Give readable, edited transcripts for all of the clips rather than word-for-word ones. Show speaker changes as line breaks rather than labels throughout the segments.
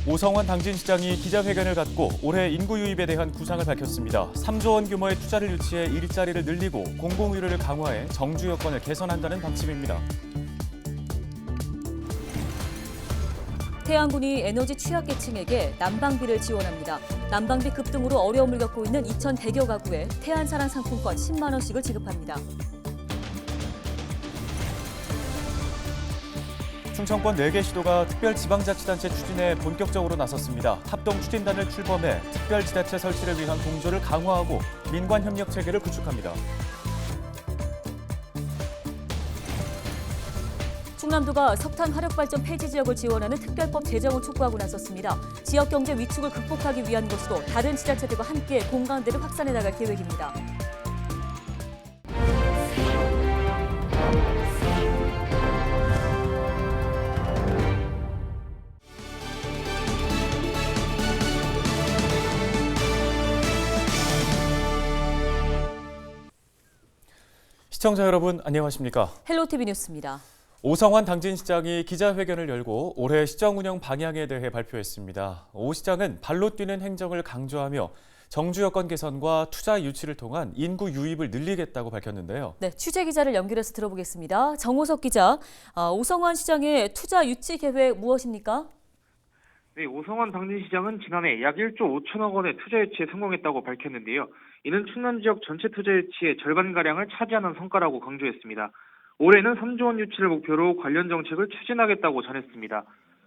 오성환 당진시장이 기자회견을 갖고 올해 인구 유입에 대한 구상을 밝혔습니다. 3조 원 규모의 투자를 유치해 일자리를 늘리고 공공의료를 강화해 정주 여건을 개선한다는 방침입니다.
태안군이 에너지 취약계층에게 난방비를 지원합니다. 난방비 급등으로 어려움을 겪고 있는 2,100여 가구에 태안사랑 상품권 10만 원씩을 지급합니다.
충청권 4개 시도가 특별지방자치단체 추진에 본격적으로 나섰습니다. 합동추진단을 출범해 특별지자체 설치를 위한 공조를 강화하고 민관협력 체계를 구축합니다.
충남도가 석탄 화력발전 폐지 지역을 지원하는 특별법 제정을 촉구하고 나섰습니다. 지역 경제 위축을 극복하기 위한 것으로 다른 지자체들과 함께 공감대를 확산해 나갈 계획입니다.
시청자 여러분 안녕하십니까?
헬로티비 뉴스입니다.
오성환 당진시장이 기자회견을 열고 올해 시정 운영 방향에 대해 발표했습니다. 오 시장은 발로 뛰는 행정을 강조하며 정주 여건 개선과 투자 유치를 통한 인구 유입을 늘리겠다고 밝혔는데요.
네, 취재 기자를 연결해서 들어보겠습니다. 정호석 기자, 오성환 시장의 투자 유치 계획 무엇입니까?
네, 오성환 당진시장은 지난해 약 1조 5천억 원의 투자 유치에 성공했다고 밝혔는데요. 이는 충남 지역 전체 투자 유치의 절반가량을 차지하는 성과라고 강조했습니다. 올해는 3조 원 유치를 목표로 관련 정책을 추진하겠다고 전했습니다.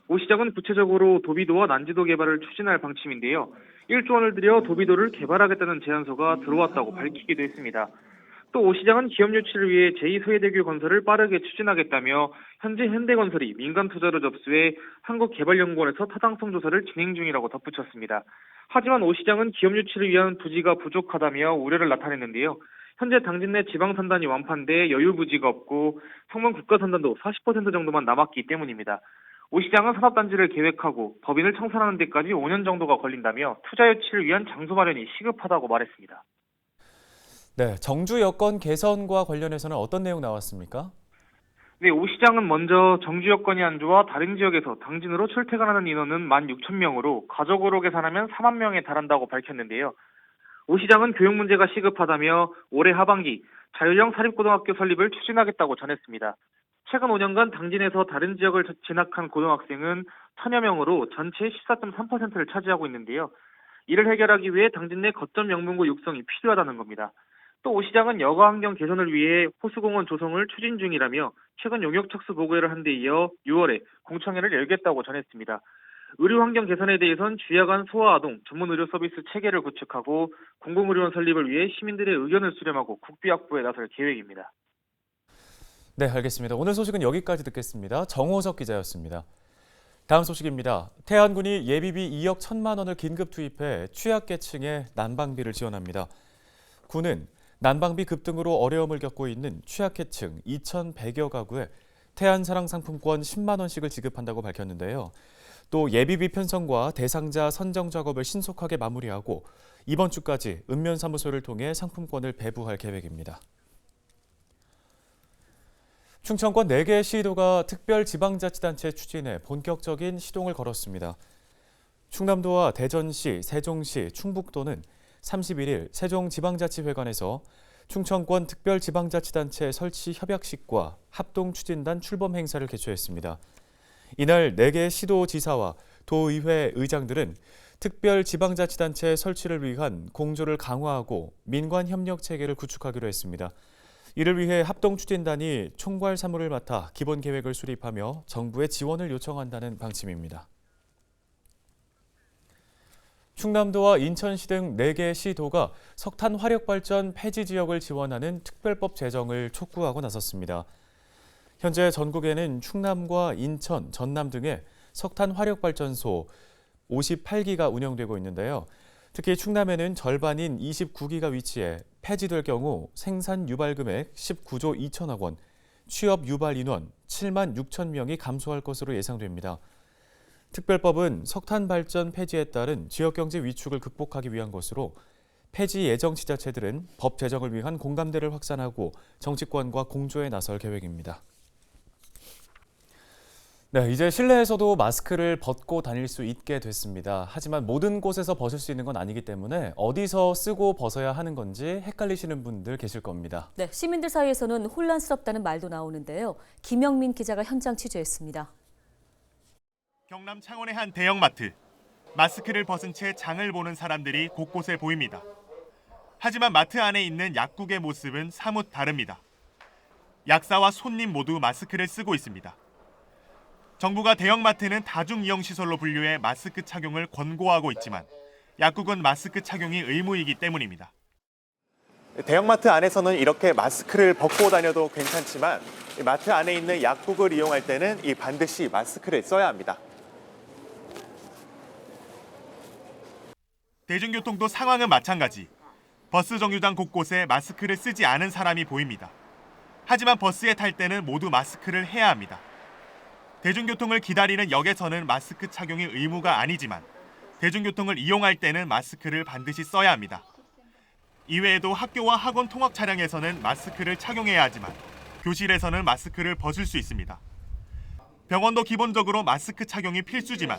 오 시장은 구체적으로 도비도와 난지도 개발을 추진할 방침인데요. 1조 원을 들여 도비도를 개발하겠다는 제안서가 들어왔다고 밝히기도 했습니다. 또 오 시장은 기업 유치를 위해 제2소해대교 건설을 빠르게 추진하겠다며 현재 현대건설이 민간 투자로 접수해 한국개발연구원에서 타당성 조사를 진행 중이라고 덧붙였습니다. 하지만 오 시장은 기업 유치를 위한 부지가 부족하다며 우려를 나타냈는데요. 현재 당진 내 지방 산단이 완판돼 여유 부지가 없고 성문 국가 산단도 40% 정도만 남았기 때문입니다. 오 시장은 산업단지를 계획하고 법인을 청산하는 데까지 5년 정도가 걸린다며 투자 유치를 위한 장소 마련이 시급하다고 말했습니다.
네, 정주 여건 개선과 관련해서는 어떤 내용 나왔습니까?
네, 오 시장은 먼저 정주 여건이 안 좋아 다른 지역에서 당진으로 출퇴근하는 인원은 16,000명으로 가족으로 계산하면 4만 명에 달한다고 밝혔는데요. 오 시장은 교육 문제가 시급하다며 올해 하반기 자율형 사립고등학교 설립을 추진하겠다고 전했습니다. 최근 5년간 당진에서 다른 지역을 진학한 고등학생은 1,000여 명으로 전체의 14.3%를 차지하고 있는데요. 이를 해결하기 위해 당진 내 거점 명문고 육성이 필요하다는 겁니다. 또 오 시장은 여가 환경 개선을 위해 호수공원 조성을 추진 중이라며 최근 용역 착수 보고를 한 데 이어 6월에 공청회를 열겠다고 전했습니다. 의료 환경 개선에 대해선 주야간 소아아동 전문 의료 서비스 체계를 구축하고 공공의료원 설립을 위해 시민들의 의견을 수렴하고 국비 확보에 나설 계획입니다.
네, 알겠습니다. 오늘 소식은 여기까지 듣겠습니다. 정호석 기자였습니다. 다음 소식입니다. 태안군이 예비비 2억 1천만 원을 긴급 투입해 취약계층에 난방비를 지원합니다. 군은 난방비 급등으로 어려움을 겪고 있는 취약계층 2,100여 가구에 태안사랑 상품권 10만 원씩을 지급한다고 밝혔는데요. 또 예비비 편성과 대상자 선정 작업을 신속하게 마무리하고 이번 주까지 읍면사무소를 통해 상품권을 배부할 계획입니다. 충청권 4개 시도가 특별지방자치단체 추진에 본격적인 시동을 걸었습니다. 충남도와 대전시, 세종시, 충북도는 31일 세종지방자치회관에서 충청권 특별지방자치단체 설치 협약식과 합동추진단 출범 행사를 개최했습니다. 이날 4개 시도지사와 도의회 의장들은 특별지방자치단체 설치를 위한 공조를 강화하고 민관협력체계를 구축하기로 했습니다. 이를 위해 합동추진단이 총괄 사무를 맡아 기본 계획을 수립하며 정부의 지원을 요청한다는 방침입니다. 충남도와 인천시 등 4개 시도가 석탄 화력발전 폐지 지역을 지원하는 특별법 제정을 촉구하고 나섰습니다. 현재 전국에는 충남과 인천, 전남 등의 석탄 화력발전소 58기가 운영되고 있는데요. 특히 충남에는 절반인 29기가 위치해 폐지될 경우 생산 유발 금액 19조 2천억 원, 취업 유발 인원 7만 6천 명이 감소할 것으로 예상됩니다. 특별법은 석탄 발전 폐지에 따른 지역경제 위축을 극복하기 위한 것으로 폐지 예정 지자체들은 법 제정을 위한 공감대를 확산하고 정치권과 공조에 나설 계획입니다. 네, 이제 실내에서도 마스크를 벗고 다닐 수 있게 됐습니다. 하지만 모든 곳에서 벗을 수 있는 건 아니기 때문에 어디서 쓰고 벗어야 하는 건지 헷갈리시는 분들 계실 겁니다.
네, 시민들 사이에서는 혼란스럽다는 말도 나오는데요. 김영민 기자가 현장 취재했습니다.
경남 창원의 한 대형마트. 마스크를 벗은 채 장을 보는 사람들이 곳곳에 보입니다. 하지만 마트 안에 있는 약국의 모습은 사뭇 다릅니다. 약사와 손님 모두 마스크를 쓰고 있습니다. 정부가 대형마트는 다중이용시설로 분류해 마스크 착용을 권고하고 있지만 약국은 마스크 착용이 의무이기 때문입니다.
대형마트 안에서는 이렇게 마스크를 벗고 다녀도 괜찮지만 마트 안에 있는 약국을 이용할 때는 반드시 마스크를 써야 합니다.
대중교통도 상황은 마찬가지. 버스 정류장 곳곳에 마스크를 쓰지 않은 사람이 보입니다. 하지만 버스에 탈 때는 모두 마스크를 해야 합니다. 대중교통을 기다리는 역에서는 마스크 착용이 의무가 아니지만 대중교통을 이용할 때는 마스크를 반드시 써야 합니다. 이외에도 학교와 학원 통학 차량에서는 마스크를 착용해야 하지만 교실에서는 마스크를 벗을 수 있습니다. 병원도 기본적으로 마스크 착용이 필수지만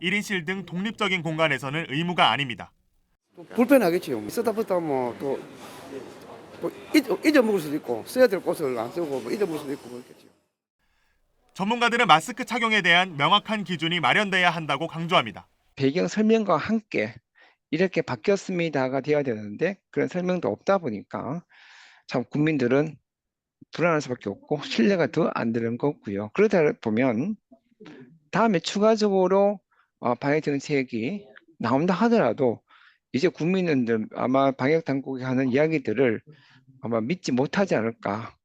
1인실 등 독립적인 공간에서는 의무가 아닙니다.
불편하겠지요. 쓰다 보다 또 잊어먹을 수도 있고 써야 될 곳을 안 쓰고 잊어먹을 수도 있고 그렇겠죠.
전문가들은 마스크 착용에 대한 명확한 기준이 마련돼야 한다고 강조합니다.
배경 설명과 함께 이렇게 바뀌었습니다가 되어야 되는데 그런 설명도 없다 보니까 참 국민들은 불안할 수밖에 없고 신뢰가 더 안 되는 거고요. 그러다 보면 다음에 추가적으로 방역 정책이 나온다 하더라도 이제 국민들 아마 방역 당국이 하는 이야기들을 아마 믿지 못하지 않을까.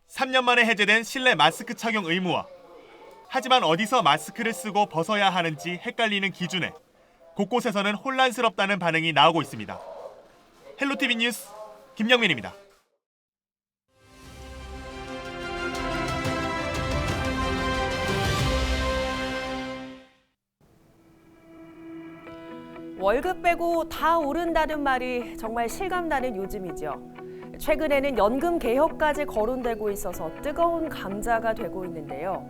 3년 만에 해제된 실내 마스크 착용 의무화. 하지만 어디서 마스크를 쓰고 벗어야 하는지 헷갈리는 기준에 곳곳에서는 혼란스럽다는 반응이 나오고 있습니다. 헬로티비 뉴스 김영민입니다.
월급 빼고 다 오른다는 말이 정말 실감나는 요즘이죠. 최근에는 연금 개혁까지 거론되고 있어서 뜨거운 감자가 되고 있는데요.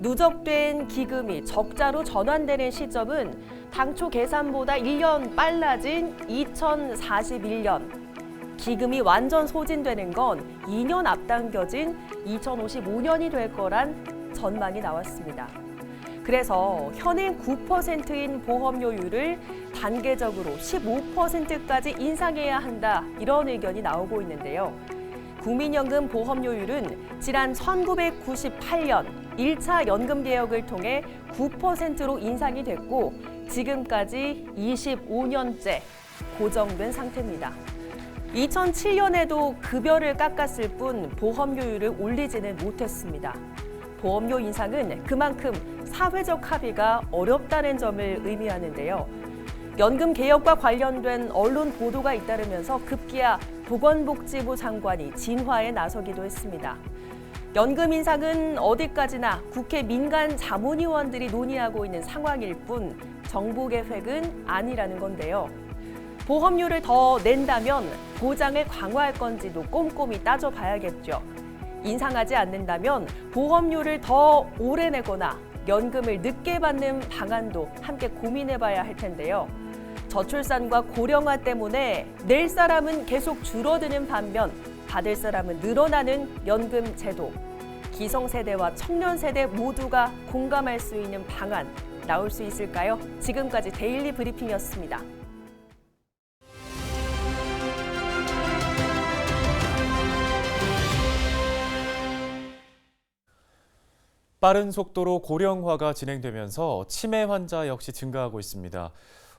누적된 기금이 적자로 전환되는 시점은 당초 계산보다 1년 빨라진 2041년. 기금이 완전 소진되는 건 2년 앞당겨진 2055년이 될 거란 전망이 나왔습니다. 그래서 현행 9%인 보험료율을 단계적으로 15%까지 인상해야 한다, 이런 의견이 나오고 있는데요. 국민연금 보험료율은 지난 1998년 1차 연금개혁을 통해 9%로 인상이 됐고 지금까지 25년째 고정된 상태입니다. 2007년에도 급여를 깎았을 뿐 보험료율을 올리지는 못했습니다. 보험료 인상은 그만큼 사회적 합의가 어렵다는 점을 의미하는데요. 연금 개혁과 관련된 언론 보도가 잇따르면서 급기야 보건복지부 장관이 진화에 나서기도 했습니다. 연금 인상은 어디까지나 국회 민간 자문위원들이 논의하고 있는 상황일 뿐 정부 계획은 아니라는 건데요. 보험료를 더 낸다면 보장을 강화할 건지도 꼼꼼히 따져봐야겠죠. 인상하지 않는다면 보험료를 더 오래 내거나 연금을 늦게 받는 방안도 함께 고민해봐야 할 텐데요. 저출산과 고령화 때문에 낼 사람은 계속 줄어드는 반면 받을 사람은 늘어나는 연금 제도. 기성세대와 청년세대 모두가 공감할 수 있는 방안 나올 수 있을까요? 지금까지 데일리 브리핑이었습니다.
빠른 속도로 고령화가 진행되면서 치매 환자 역시 증가하고 있습니다.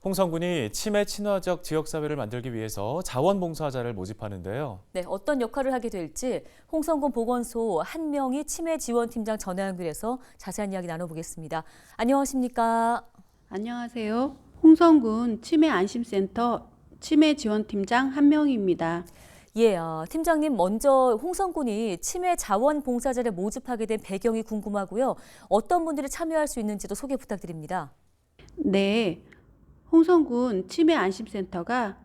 홍성군이 치매 친화적 지역사회를 만들기 위해서 자원봉사자를 모집하는데요.
네, 어떤 역할을 하게 될지 홍성군 보건소 한명희 치매 지원팀장 전화 연결해서 자세한 이야기 나눠보겠습니다. 안녕하십니까?
안녕하세요. 홍성군 치매안심센터 치매지원팀장 한명희입니다.
예, 팀장님 먼저 홍성군이 치매 자원봉사자를 모집하게 된 배경이 궁금하고요. 어떤 분들이 참여할 수 있는지도 소개 부탁드립니다.
네, 홍성군 치매안심센터가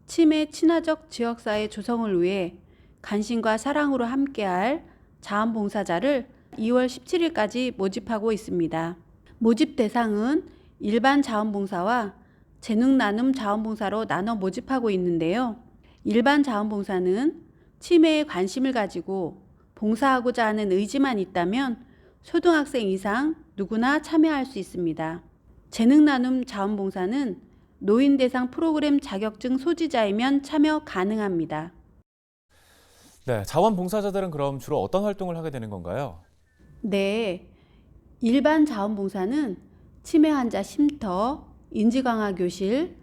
치매 친화적 지역사회 조성을 위해 관심과 사랑으로 함께할 자원봉사자를 2월 17일까지 모집하고 있습니다. 모집 대상은 일반 자원봉사와 재능 나눔 자원봉사로 나눠 모집하고 있는데요. 일반 자원봉사는 치매에 관심을 가지고 봉사하고자 하는 의지만 있다면 초등학생 이상 누구나 참여할 수 있습니다. 재능 나눔 자원봉사는 노인 대상 프로그램 자격증 소지자이면 참여 가능합니다.
네, 자원봉사자들은 그럼 주로 어떤 활동을 하게 되는 건가요?
네, 일반 자원봉사는 치매 환자 쉼터, 인지강화 교실,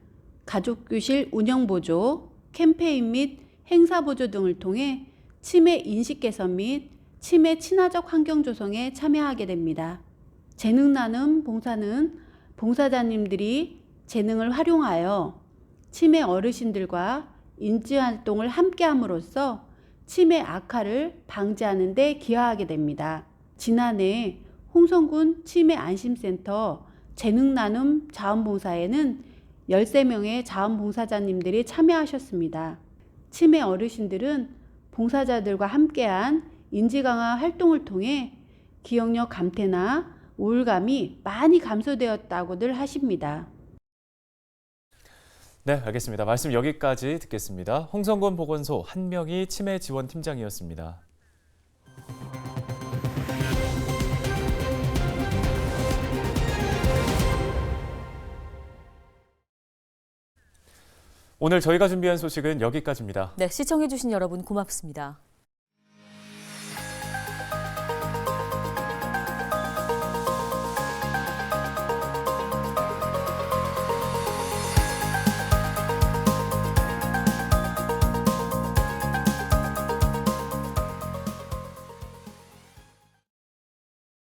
가족교실 운영보조, 캠페인 및 행사보조 등을 통해 치매 인식 개선 및 치매 친화적 환경 조성에 참여하게 됩니다. 재능 나눔 봉사는 봉사자님들이 재능을 활용하여 치매 어르신들과 인지활동을 함께함으로써 치매 악화를 방지하는 데 기여하게 됩니다. 지난해 홍성군 치매안심센터 재능나눔 자원봉사에는 13명의 자원봉사자님들이 참여하셨습니다. 치매 어르신들은 봉사자들과 함께한 인지강화 활동을 통해 기억력 감퇴나 우울감이 많이 감소되었다고들 하십니다.
네, 알겠습니다. 말씀 여기까지 듣겠습니다. 홍성군 보건소 한명희 치매 지원 팀장이었습니다. 오늘 저희가 준비한 소식은 여기까지입니다.
네, 시청해주신 여러분 고맙습니다.